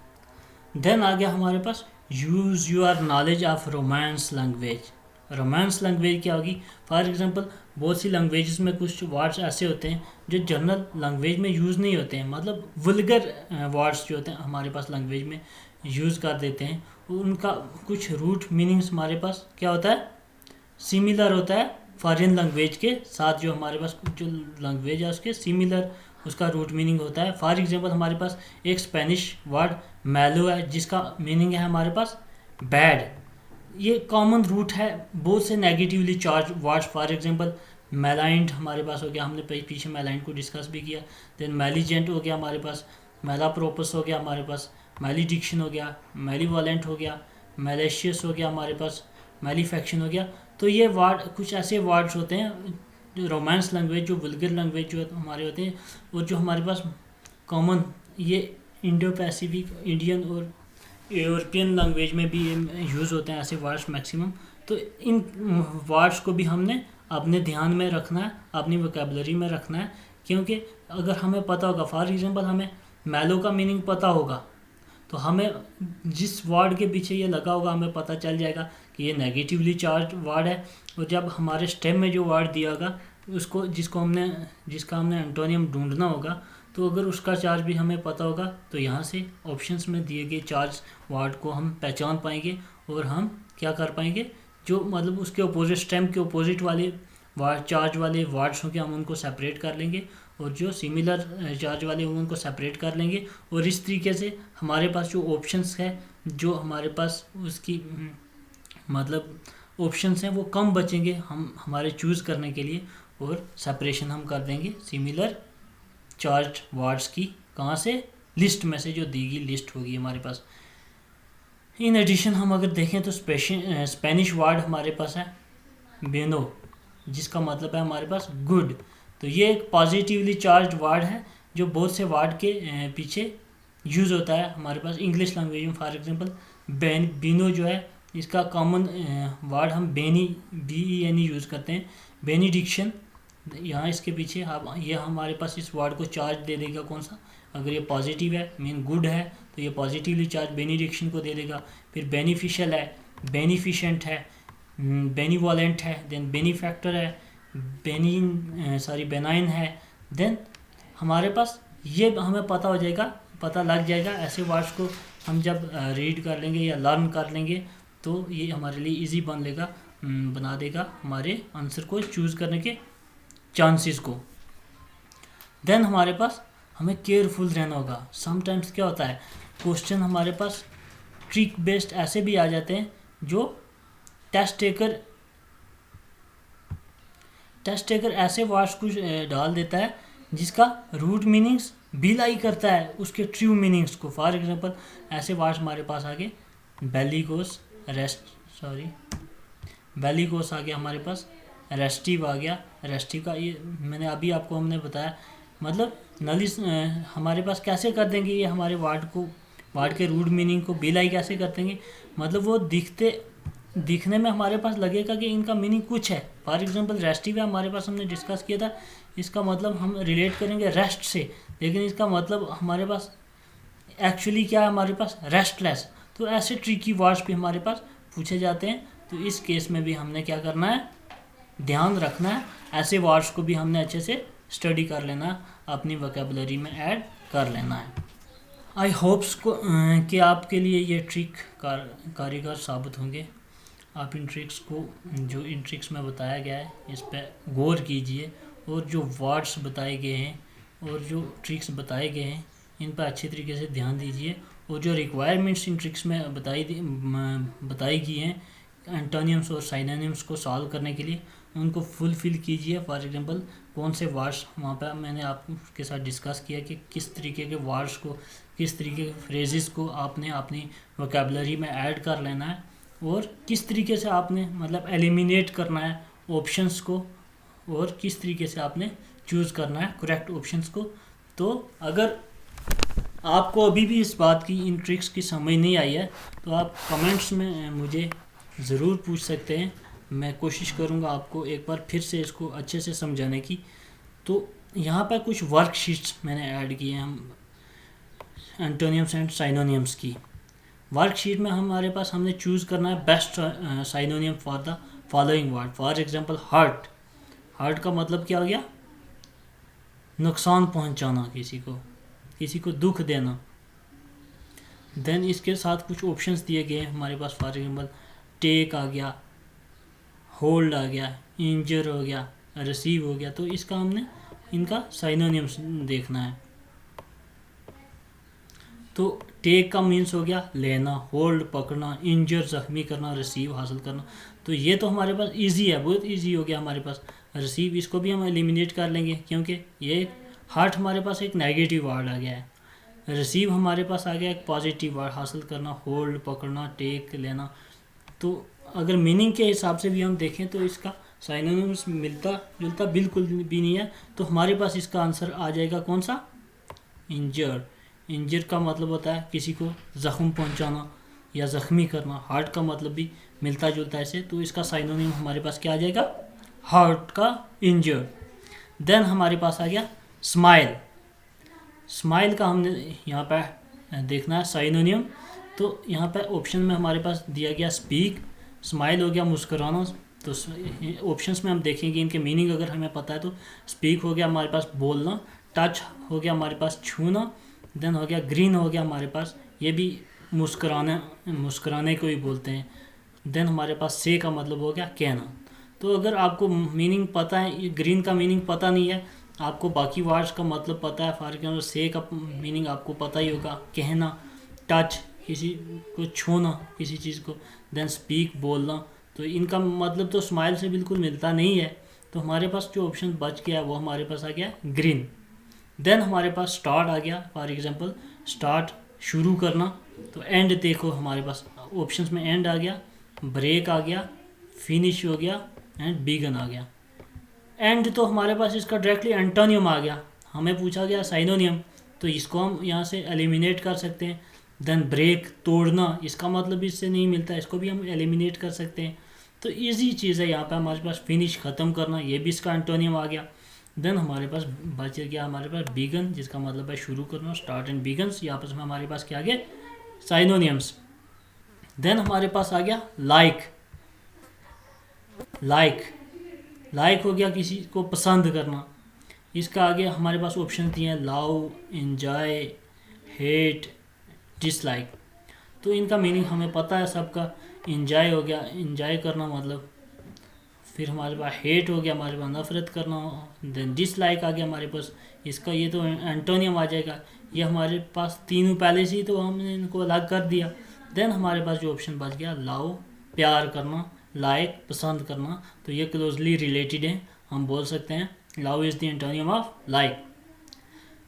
S1: देन आ गया हमारे पास use your knowledge of romance language. Romance language क्या होगी, फॉर एग्जांपल बहुत सी लैंग्वेजेस में कुछ वर्ड्स ऐसे होते हैं जो जनरल लैंग्वेज में यूज़ नहीं होते हैं, मतलब वल्गर वर्ड्स जो होते हैं हमारे पास लैंग्वेज में यूज़ कर देते हैं, उनका कुछ रूट मीनिंग्स हमारे पास क्या होता है, सिमिलर होता है फॉरेन लैंग्वेज के साथ। जो हमारे पास जो लैंग्वेज है उसके सिमिलर उसका रूट मीनिंग होता है। फॉर एग्जांपल हमारे पास एक स्पेनिश वर्ड मैलो है, जिसका मीनिंग है हमारे पास बैड। ये कॉमन रूट है बहुत से negatively charge words. For example malignant हमारे पास हो गया, हमने पीछे मैलाइंट को डिस्कस भी किया। देन मैलीजेंट हो गया हमारे पास, मैलाप्रोपस हो गया हमारे पास, मैलीडिक्शन हो गया, मैलीवॉलेंट हो गया, मैलेशियस हो गया हमारे पास, मैलीफेक्शन हो गया। तो ये वर्ड कुछ ऐसे वर्ड्स होते हैं जो रोमांस लैंग्वेज, जो वल्गर लैंग्वेज जो हमारे होते हैं, और जो हमारे पास कॉमन, ये इंडो पैसिफिक, इंडियन और यूरोपियन लैंग्वेज में भी यूज़ होते हैं ऐसे वर्ड्स मैक्सिमम। तो इन वर्ड्स को भी हमने अपने ध्यान में रखना है, अपनी वोकेबलरी में रखना है, क्योंकि अगर हमें पता होगा, फॉर एग्जांपल हमें मैलो का मीनिंग पता होगा, तो हमें जिस वर्ड के पीछे ये लगा होगा हमें पता चल जाएगा कि ये नेगेटिवली चार्ज वर्ड है। और जब हमारे स्टेम में जो वर्ड दिया होगा उसको जिसका हमने एंटोनियम ढूंढना होगा, तो अगर उसका चार्ज भी हमें पता होगा तो यहाँ से ऑप्शंस में दिए गए चार्ज वर्ड को हम पहचान पाएंगे और हम क्या कर पाएंगे, जो मतलब उसके अपोजिट, स्टेम के अपोजिट वाले चार्ज वाले वर्ड्स होंगे हम उनको सेपरेट कर लेंगे, और जो सिमिलर चार्ज वाले होंगे उनको सेपरेट कर लेंगे। और इस तरीके से हमारे पास जो ऑप्शंस है, जो हमारे पास उसकी मतलब ऑप्शंस हैं वो कम बचेंगे हम हमारे चूज़ करने के लिए, और सेपरेशन हम कर देंगे सिमिलर चार्ज वर्ड्स की। कहाँ से? लिस्ट में से, जो दी गई लिस्ट होगी हमारे पास। इन एडिशन हम अगर देखें तो स्पेनिश वर्ड हमारे पास है बेनो, जिसका मतलब है हमारे पास गुड। तो ये एक पॉजिटिवली चार्ज वर्ड है जो बहुत से वर्ड के पीछे यूज़ होता है हमारे पास इंग्लिश लैंग्वेज में। फॉर एग्जांपल बीनो जो है, इसका कॉमन वर्ड हम BEN यूज़ करते हैं। बेनिडिक्शन, यहाँ इसके पीछे ये हमारे पास इस वर्ड को चार्ज दे देगा कौन सा, अगर ये पॉजिटिव है मीन गुड है तो ये पॉजिटिवली चार्ज बेनिडिक्शन को दे देगा। फिर बेनिफिशियल है, बेनिफिशेंट है, बेनिवोलेंट है, देन बेनिफैक्टर है, बेनाइन है। देन हमारे पास ये हमें पता हो जाएगा, पता लग जाएगा। ऐसे वर्ड्स को हम जब रीड कर लेंगे या लर्न कर लेंगे तो ये हमारे लिए इजी बना देगा हमारे आंसर को चूज़ करने के चांसेस को। देन हमारे पास हमें केयरफुल रहना होगा। समटाइम्स क्या होता है, क्वेश्चन हमारे पास ट्रिक बेस्ड ऐसे भी आ जाते हैं जो टेस्ट टेकर ऐसे वर्ड्स को डाल देता है जिसका रूट मीनिंग्स बिलाई करता है उसके ट्रू मीनिंग्स को। फॉर एग्जांपल ऐसे वर्ड्स हमारे पास आगे बेलिकोस आ गया हमारे पास, रेस्टिव आ गया। रेस्टिव का ये मैंने अभी आपको हमने बताया, मतलब नलिस हमारे पास कैसे कर देंगे ये हमारे वर्ड के रूट मीनिंग को बिलाई कैसे कर देंगे, मतलब वो दिखने में हमारे पास लगेगा कि इनका मीनिंग कुछ है। फॉर एग्जांपल रेस्टिव है हमारे पास, हमने डिस्कस किया था, इसका मतलब हम रिलेट करेंगे रेस्ट से, लेकिन इसका मतलब हमारे पास एक्चुअली क्या है, हमारे पास रेस्टलेस। तो ऐसे ट्रिकी वर्ड्स भी हमारे पास पूछे जाते हैं। तो इस केस में भी हमने क्या करना है, ध्यान रखना है, ऐसे वर्ड्स को भी हमने अच्छे से स्टडी कर लेना है, अपनी वोकेबलरी में ऐड कर लेना है। आई होप्स कि आपके लिए ये ट्रिक कारीगर साबित होंगे। आप इन ट्रिक्स को, जो इन ट्रिक्स में बताया गया है, इस पर गौर कीजिए, और जो वर्ड्स बताए गए हैं और जो ट्रिक्स बताए गए हैं इन पर अच्छी तरीके से ध्यान दीजिए, और जो रिक्वायरमेंट्स इन ट्रिक्स में बताई गई हैं एंटोनियम्स और साइनोनिम्स को सॉल्व करने के लिए, उनको फुलफिल कीजिए। फॉर एग्जांपल कौन से वर्ड्स वहाँ पर मैंने आपके साथ डिस्कस किया कि किस तरीके के वर्ड्स को, किस तरीके के फ्रेजेस को आपने अपनी वोकेबलरी में ऐड कर लेना है, और किस तरीके से आपने मतलब एलिमिनेट करना है ऑप्शंस को, और किस तरीके से आपने चूज़ करना है करेक्ट ऑप्शंस को। तो अगर आपको अभी भी इस बात की, इन ट्रिक्स की समझ नहीं आई है, तो आप कमेंट्स में मुझे ज़रूर पूछ सकते हैं। मैं कोशिश करूँगा आपको एक बार फिर से इसको अच्छे से समझाने की। तो यहाँ पर कुछ वर्कशीट्स मैंने ऐड किए हैं हम एंटोनियम्स एंड साइनोनियम्स की। वर्कशीट में हमारे पास हमने चूज़ करना है best synonym for the following word. For example hurt का मतलब क्या हो गया, नुकसान पहुंचाना, किसी को दुख देना। देन इसके साथ कुछ ऑप्शंस दिए गए हैं हमारे पास। फॉर एग्जांपल टेक आ गया, होल्ड आ गया, इंजर हो गया, रिसीव हो गया। तो इसका हमने इनका साइनोनियम्स देखना है। तो टेक का मीन्स हो गया लेना, होल्ड पकड़ना, इंजर जख्मी करना, रिसीव हासिल करना। तो ये तो हमारे पास इजी है, बहुत इजी हो गया हमारे पास। रिसीव इसको भी हम एलिमिनेट कर लेंगे क्योंकि ये हार्ट हमारे पास एक नेगेटिव वर्ड आ गया है। रिसीव हमारे पास आ गया एक पॉजिटिव वर्ड, हासिल करना, होल्ड पकड़ना, टेक लेना। तो अगर मीनिंग के हिसाब से भी हम देखें तो इसका साइनोनिम्स मिलता जुलता बिल्कुल भी नहीं है। तो हमारे पास इसका आंसर आ जाएगा कौन सा, इंजर का मतलब होता है किसी को ज़ख्म पहुंचाना या ज़ख्मी करना। हार्ट का मतलब भी मिलता जुलता है इसे, तो इसका साइनोनिम हमारे पास क्या आ जाएगा, हार्ट का इंजर्ड। देन हमारे पास आ गया स्माइल। स्माइल का हमने यहाँ पर देखना है साइनोनिम, तो यहाँ पर ऑप्शन में हमारे पास दिया गया स्पीक, स्माइल हो गया मुस्कुराना। तो ऑप्शंस में हम देखेंगे इनके मीनिंग अगर हमें पता है तो स्पीक हो गया हमारे पास बोलना, टच हो गया हमारे पास छूना, देन हो गया ग्रीन हो गया हमारे पास, ये भी मुस्कुराने को ही बोलते हैं। देन हमारे पास से का मतलब हो गया कहना। तो अगर आपको मीनिंग पता है, ग्रीन का मीनिंग पता नहीं है, आपको बाकी वर्ड्स का मतलब पता है, फॉर एग्जाम्पल से का मीनिंग आपको पता ही होगा, कहना, टच किसी को छूना किसी चीज़ को, देन स्पीक बोलना, तो इनका मतलब तो स्माइल से बिल्कुल मिलता नहीं है। तो हमारे पास जो ऑप्शन बच गया वो हमारे पास आ गया ग्रीन। देन हमारे पास स्टार्ट आ गया, फॉर एग्जांपल स्टार्ट शुरू करना, तो एंड देखो हमारे पास ऑप्शंस में एंड आ गया, ब्रेक आ गया, फिनिश हो गया एंड बिगन आ गया। एंड तो हमारे पास इसका डायरेक्टली एंटोनियम आ गया, हमें पूछा गया साइनोनियम, तो इसको हम यहाँ से एलिमिनेट कर सकते हैं। देन ब्रेक तोड़ना, इसका मतलब भी इससे नहीं मिलता, इसको भी हम एलिमिनेट कर सकते हैं। तो इजी चीज़ है यहाँ पे हमारे पास फिनिश ख़त्म करना, ये भी इसका एंटोनियम आ गया। देन हमारे पास बच गया हमारे पास बिगन, जिसका मतलब है शुरू करना, स्टार्ट एंड बिगन्स। यहाँ पर हमारे पास क्या आ गया, साइनोनियम्स। देन हमारे पास आ गया लाइक। लाइक हो गया किसी को पसंद करना, इसका आगे हमारे पास ऑप्शन दिए हैं लव, एंजॉय, हेट, डिसलाइक। तो इनका मीनिंग हमें पता है सबका, एंजॉय हो गया एंजॉय करना मतलब, फिर हमारे पास हेट हो गया हमारे पास नफरत करना, देन डिसलाइक आ गया हमारे पास, इसका ये तो एंटोनियम आ जाएगा। ये हमारे पास तीनों पहले से ही तो हमने इनको अलग कर दिया। देन हमारे पास जो ऑप्शन बच गया लव, प्यार करना, लाइक पसंद करना, तो ये क्लोजली रिलेटेड है, हम बोल सकते हैं love is the antonym of like.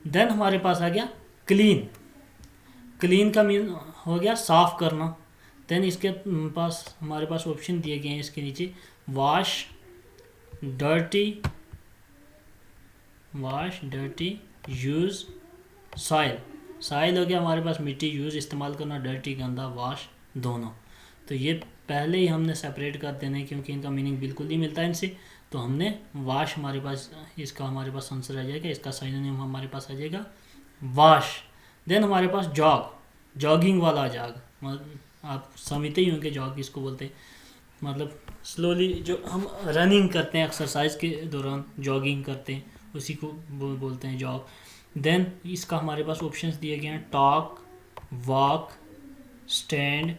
S1: Then हमारे पास आ गया क्लीन का मीन हो गया साफ करना। देन इसके पास हमारे पास ऑप्शन दिए गए हैं इसके नीचे, वॉश, डर्टी, यूज़, सॉइल हो गया हमारे पास मिट्टी, यूज़ इस्तेमाल करना, डर्टी गंदा, वॉश धोना। तो ये पहले ही हमने सेपरेट कर देना है क्योंकि इनका मीनिंग बिल्कुल नहीं मिलता इनसे, तो हमने वॉश हमारे पास, इसका हमारे पास आंसर आ जाएगा, इसका साइनोनिम हमारे पास आ जाएगा वॉश। देन हमारे पास जॉगिंग वाला जाग, आप समझते ही होंगे जॉग किसको बोलते हैं, मतलब स्लोली जो हम रनिंग करते हैं एक्सरसाइज के दौरान जॉगिंग करते हैं उसी को बोलते हैं जॉग। देन इसका हमारे पास ऑप्शंस दिए गए हैं talk, walk, stand,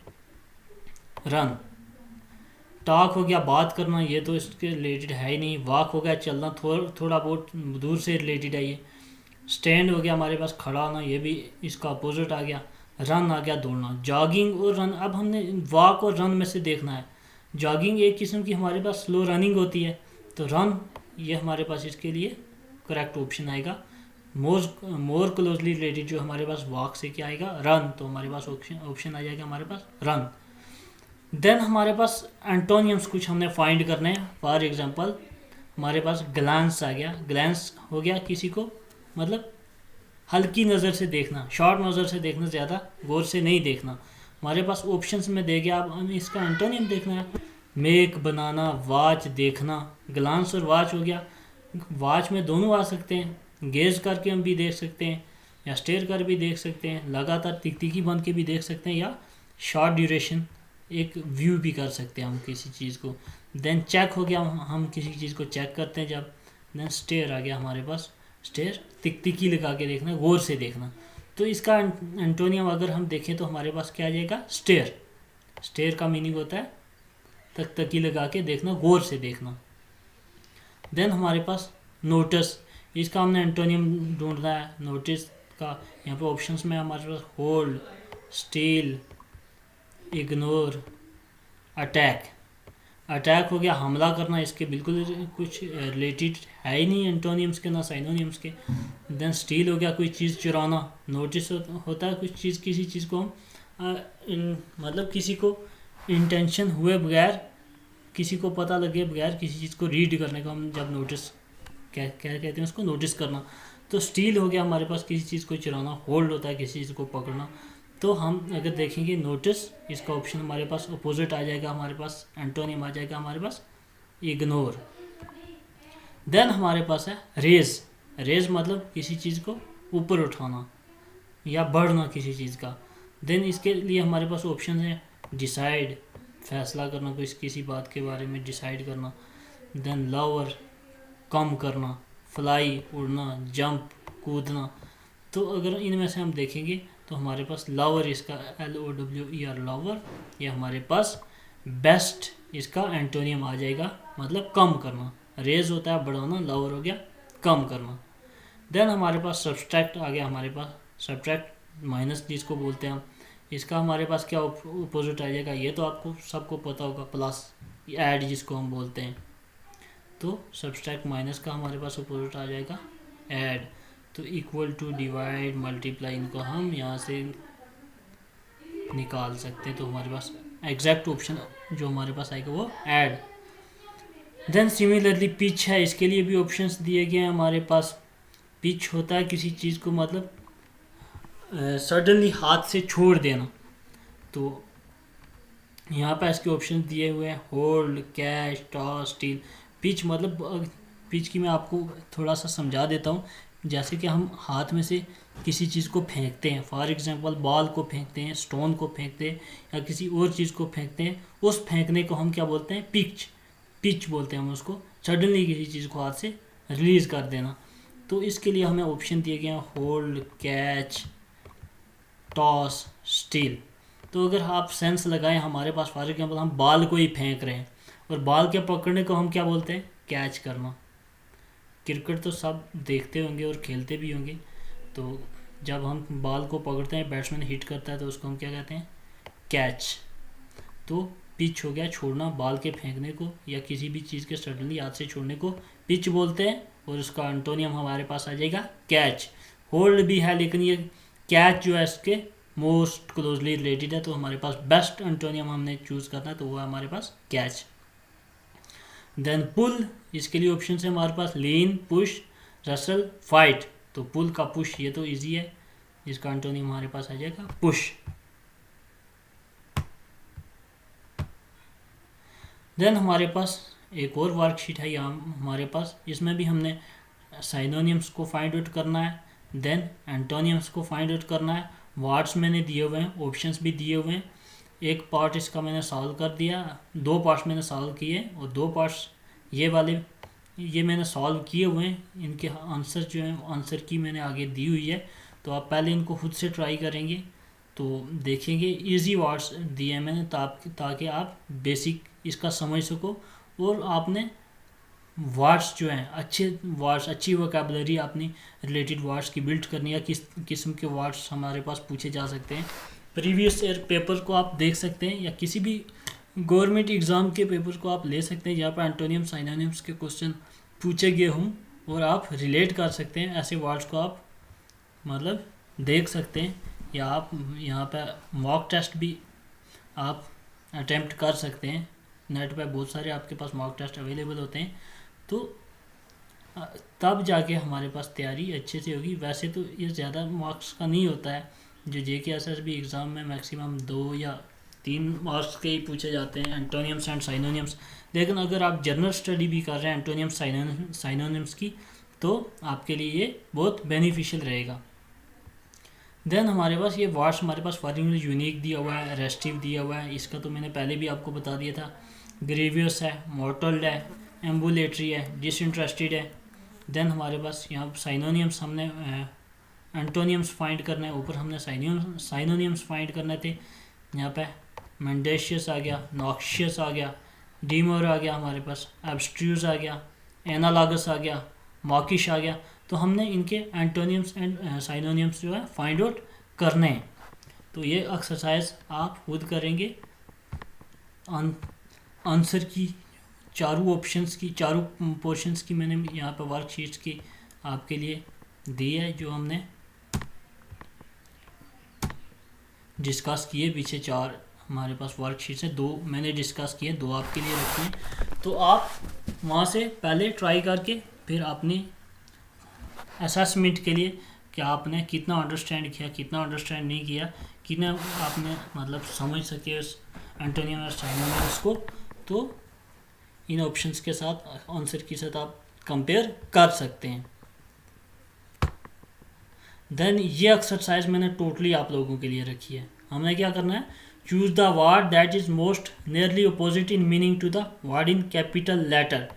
S1: run. Talk हो गया बात करना, ये तो इसके रिलेटेड है ही नहीं। वॉक हो गया चलना, थोड़ा बहुत दूर से रिलेटेड है ये। स्टैंड हो गया हमारे पास खड़ा होना, ये भी इसका अपोजिट आ गया। रन आ गया दौड़ना। जॉगिंग और रन, अब हमने वॉक और रन में से देखना है। जॉगिंग एक किस्म की हमारे पास स्लो रनिंग होती है, तो रन ये हमारे पास इसके लिए करेक्ट ऑप्शन आएगा। मोर क्लोजली रिलेटेड जो हमारे पास वॉक से क्या आएगा, रन, तो हमारे पास ऑप्शन आ जाएगा हमारे पास रन। देन हमारे पास एंटोनियम्स कुछ हमने फाइंड करने हैं। फॉर एग्जांपल हमारे पास ग्लांस आ गया। ग्लांस हो गया किसी को मतलब हल्की नज़र से देखना, शॉर्ट नज़र से देखना, ज़्यादा गौर से नहीं देखना। हमारे पास ऑप्शंस में दे गया, अब हमें इसका एंटोनियम देखना है। मेक बनाना, वॉच देखना। ग्लांस और वॉच हो गया, वॉच में दोनों आ सकते हैं, गेज करके हम भी देख सकते हैं या स्टेयर कर भी देख सकते हैं, लगातार तिकतिकी बन के भी देख सकते हैं, या शॉर्ट ड्यूरेशन एक व्यू भी कर सकते हैं हम किसी चीज़ को। देन चेक हो गया, हम किसी चीज़ को चेक करते हैं जब। देन स्टेयर आ गया हमारे पास, स्टेयर तिकतिकी लगा के देखना, गौर से देखना। तो इसका एंटोनियम अगर हम देखें तो हमारे पास क्या आ जाएगा, स्टेयर। स्टेयर का मीनिंग होता है तकतकी लगा के देखना, गौर से देखना। देन हमारे पास नोटिस, इसका हमने एंटोनियम ढूंढना है। नोटिस का यहाँ पे ऑप्शंस में हमारे पास hold, steal, ignore, attack. Attack हो गया हमला करना, इसके बिल्कुल कुछ रिलेटेड है ही नहीं एंटोनियम्स के ना साइनोनियम्स के। देन स्टील हो गया कोई चीज़ चुराना। नोटिस होता है कुछ चीज़, किसी चीज़ को हम मतलब किसी को इंटेंशन हुए बगैर, किसी को पता लगे बगैर किसी चीज़ को रीड करने को हम जब नोटिस क्या कहते हैं उसको, नोटिस करना। तो स्टील हो गया हमारे पास किसी चीज़ को चुराना, होल्ड होता है किसी चीज़ को पकड़ना। तो हम अगर देखेंगे नोटिस, इसका ऑप्शन हमारे पास अपोजिट आ जाएगा, हमारे पास एंटोनियम आ जाएगा हमारे पास इग्नोर। देन हमारे पास है रेज। रेज मतलब किसी चीज़ को ऊपर उठाना या बढ़ना किसी चीज़ का। देन इसके लिए हमारे पास ऑप्शन है डिसाइड, फैसला करना, किसी बात के बारे में डिसाइड करना। देन लवर, कम करना, फ्लाई, उड़ना, जंप, कूदना। तो अगर इनमें से हम देखेंगे तो हमारे पास लवर, इसका LOWER लवर, ये हमारे पास बेस्ट इसका एंटोनियम आ जाएगा, मतलब कम करना। रेज होता है बढ़ाना, लवर हो गया कम करना। देन हमारे पास सब्सट्रैक्ट आ गया, हमारे पास सब्सट्रैक्ट माइनस जिसको बोलते हैं हम, इसका हमारे पास क्या अपोजिट आ जाएगा, ये तो आपको सबको पता होगा, प्लस ऐड जिसको हम बोलते हैं। तो सब्सट्रैक्ट माइनस का हमारे पास अपोजिट आ जाएगा ऐड। तो इक्वल टू, डिवाइड, मल्टीप्लाई, इनको हम यहाँ से निकाल सकते हैं। तो हमारे पास एग्जैक्ट ऑप्शन जो हमारे पास आएगा वो ऐड। देन सिमिलरली पिच है, इसके लिए भी ऑप्शंस दिए गए हैं हमारे पास। पिच होता है किसी चीज़ को मतलब सडनली हाथ से छोड़ देना। तो यहाँ पर इसके ऑप्शन दिए हुए हैं hold, catch, toss, steel. Pitch मतलब पिच की मैं आपको थोड़ा सा समझा देता हूँ। जैसे कि हम हाथ में से किसी चीज़ को फेंकते हैं, फॉर एग्जांपल बॉल को फेंकते हैं, स्टोन को फेंकते हैं या किसी और चीज़ को फेंकते हैं, उस फेंकने को हम क्या बोलते हैं, पिच। पिच बोलते हैं हम उसको, सडनली किसी चीज़ को हाथ से रिलीज़ कर देना। तो इसके लिए हमें ऑप्शन दिए गए हैं होल्ड, कैच, टॉस, स्टील। तो अगर आप सेंस लगाएं, हमारे पास फॉर एग्जाम्पल हम बॉल को ही फेंक रहे हैं और बॉल के पकड़ने को हम क्या बोलते हैं, कैच करना। क्रिकेट तो सब देखते होंगे और खेलते भी होंगे। तो जब हम बॉल को पकड़ते हैं, बैट्समैन हिट करता है तो उसको हम क्या कहते हैं, कैच। तो पिच हो गया छोड़ना, बॉल के फेंकने को या किसी भी चीज़ के सडनली हाथ से छोड़ने को पिच बोलते हैं, और उसका एंटोनियम हमारे पास आ जाएगा कैच। होल्ड भी है लेकिन ये कैच जो है इसके मोस्ट क्लोजली रिलेटेड है, तो हमारे पास बेस्ट एंटोनियम हमने चूज़ करना है, तो वो है हमारे पास कैच। देन पुल, इसके लिए ऑप्शन है हमारे पास लीन, पुश, रसल, फाइट। तो पुल का पुश ये तो इजी है, इसका एंटोनियम हमारे पास आ जाएगा पुश। देन हमारे पास एक और वर्कशीट है यहाँ हमारे पास, इसमें भी हमने साइनोनियम्स को फाइंड आउट करना है, देन एंटोनियम्स को फाइंड आउट करना है। वर्ड्स मैंने दिए हुए हैं, ऑप्शंस भी दिए हुए हैं। एक पार्ट इसका मैंने सॉल्व कर दिया, दो पार्ट्स मैंने सॉल्व किए और दो पार्ट्स ये वाले ये मैंने सॉल्व किए हुए हैं। इनके आंसर जो हैं, आंसर की मैंने आगे दी हुई है, तो आप पहले इनको खुद से ट्राई करेंगे तो देखेंगे। इजी वर्ड्स दिए हैं मैंने ताकि आप बेसिक इसका समझ सको, और आपने वर्ड्स जो हैं अच्छे वर्ड्स, अच्छी वोकैबुलरी आपने रिलेटेड वर्ड्स की बिल्ड करनी है। किस किस्म के वर्ड्स हमारे पास पूछे जा सकते हैं, प्रीवियस ईयर पेपर को आप देख सकते हैं या किसी भी गवर्नमेंट एग्ज़ाम के पेपर को आप ले सकते हैं जहाँ पर एंटोनियम साइनोनिम्स के क्वेश्चन पूछे गए हों और आप रिलेट कर सकते हैं। ऐसे वर्ड्स को आप मतलब देख सकते हैं, या आप यहाँ पर मॉक टेस्ट भी आप अटेम्प्ट कर सकते हैं। नेट पे बहुत सारे आपके पास मॉक टेस्ट अवेलेबल होते हैं, तो तब जाके हमारे पास तैयारी अच्छे से होगी। वैसे तो ये ज़्यादा मार्क्स का नहीं होता है, जो JKSSB एग्ज़ाम में मैक्सिमम 2 या 3 मार्क्स के ही पूछे जाते हैं एंटोनियम्स एंड साइनोनिम्स। लेकिन अगर आप जनरल स्टडी भी कर रहे हैं एंटोनियम्स साइनोनिम्स की, तो आपके लिए ये बहुत बेनिफिशियल रहेगा। देन हमारे पास ये वर्ड्स हमारे पास फॉर्मूला यूनिक दिया हुआ है, रेस्टिव दिया हुआ है, इसका तो मैंने पहले भी आपको बता दिया था। ग्रेवियस है, मोर्टल है, एम्बुलेटरी है, डिसइंटरेस्टेड है। देन हमारे पास यहाँ साइनोनियम्स हमने एंटोनियम्स फाइंड करना है, ऊपर हमने साइनोनियम्स फाइंड करने थे। यहाँ पे मेंडेशियस आ गया, नॉक्शियस आ गया, डीमोर आ गया, हमारे पास एब्स्ट्रूज आ गया, एनालॉगस आ गया, मॉकिश आ गया। तो हमने इनके एंटोनियम्स एंड साइनोनियम्स जो है फाइंड आउट करने हैं। तो ये एक्सरसाइज आप खुद करेंगे। आंसर की चारों ऑप्शंस की, चारों पोर्शंस की मैंने यहाँ पर वर्कशीट्स की आपके लिए दी है, जो हमने डिस्कस किए। पीछे 4 हमारे पास वर्कशीट्स हैं, 2 मैंने डिस्कस किए, 2 आपके लिए रखी हैं। तो आप वहाँ से पहले ट्राई करके फिर अपनी असेसमेंट के लिए कि आपने कितना अंडरस्टैंड किया, कितना अंडरस्टैंड नहीं किया, कितना आपने मतलब समझ सके उस एंटोनियम और साइनोनिम्स को। तो इन ऑप्शंस के साथ आंसर के साथ आप कंपेयर कर सकते हैं। देन ये एक्सरसाइज मैंने टोटली आप लोगों के लिए रखी है। हमने क्या करना है, choose the word that is most nearly opposite in meaning to the word in capital letter.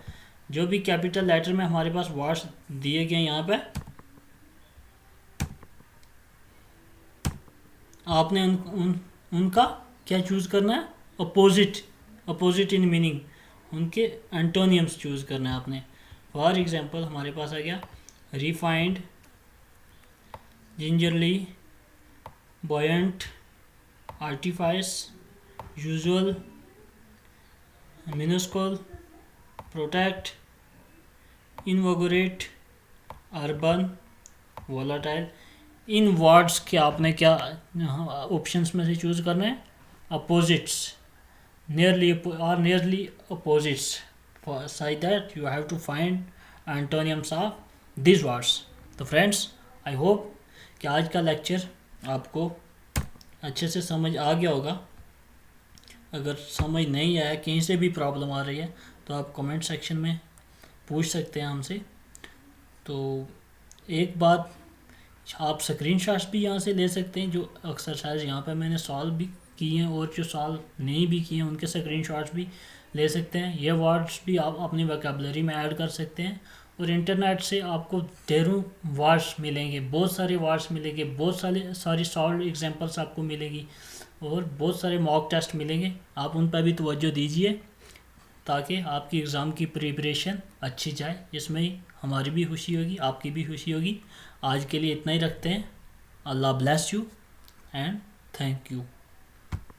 S1: जो भी कैपिटल लेटर में हमारे पास वर्ड्स दिए गए यहाँ पे, आपने उनका क्या चूज करना है, अपोजिट इन मीनिंग, उनके एंटोनियम्स चूज करना है आपने। फॉर एग्जांपल हमारे पास आ गया refined, gingerly, buoyant, artifice, usual, minuscule, protect, invigorate, urban, volatile। इन वर्ड्स के आपने क्या ऑप्शंस में से चूज करना है, opposites, nearly opposites, so that you have to find antonyms of this words. तो फ्रेंड्स, आई होप कि आज का लेक्चर आपको अच्छे से समझ आ गया होगा। अगर समझ नहीं आया, कहीं से भी प्रॉब्लम आ रही है, तो आप कमेंट सेक्शन में पूछ सकते हैं हमसे। तो एक बात, आप स्क्रीनशॉट्स भी यहाँ से ले सकते हैं। जो एक्सरसाइज यहाँ पे मैंने सॉल्व भी किए हैं और जो सॉल्व नहीं भी किए हैं उनके स्क्रीनशॉट्स भी ले सकते हैं। ये वर्ड्स भी आप अपनी वोकैबुलरी में ऐड कर सकते हैं। और इंटरनेट से आपको ढेरों वर्ड्स मिलेंगे, बहुत सारे वर्ड्स मिलेंगे, बहुत सारी सॉल्व एग्जांपल्स आपको मिलेगी और बहुत सारे मॉक टेस्ट मिलेंगे। आप उन पर भी तवज्जो दीजिए ताकि आपकी एग्ज़ाम की प्रिपरेशन अच्छी जाए। इसमें हमारी भी खुशी होगी, आपकी भी खुशी होगी। आज के लिए इतना ही रखते हैं। अल्लाह bless you and thank you.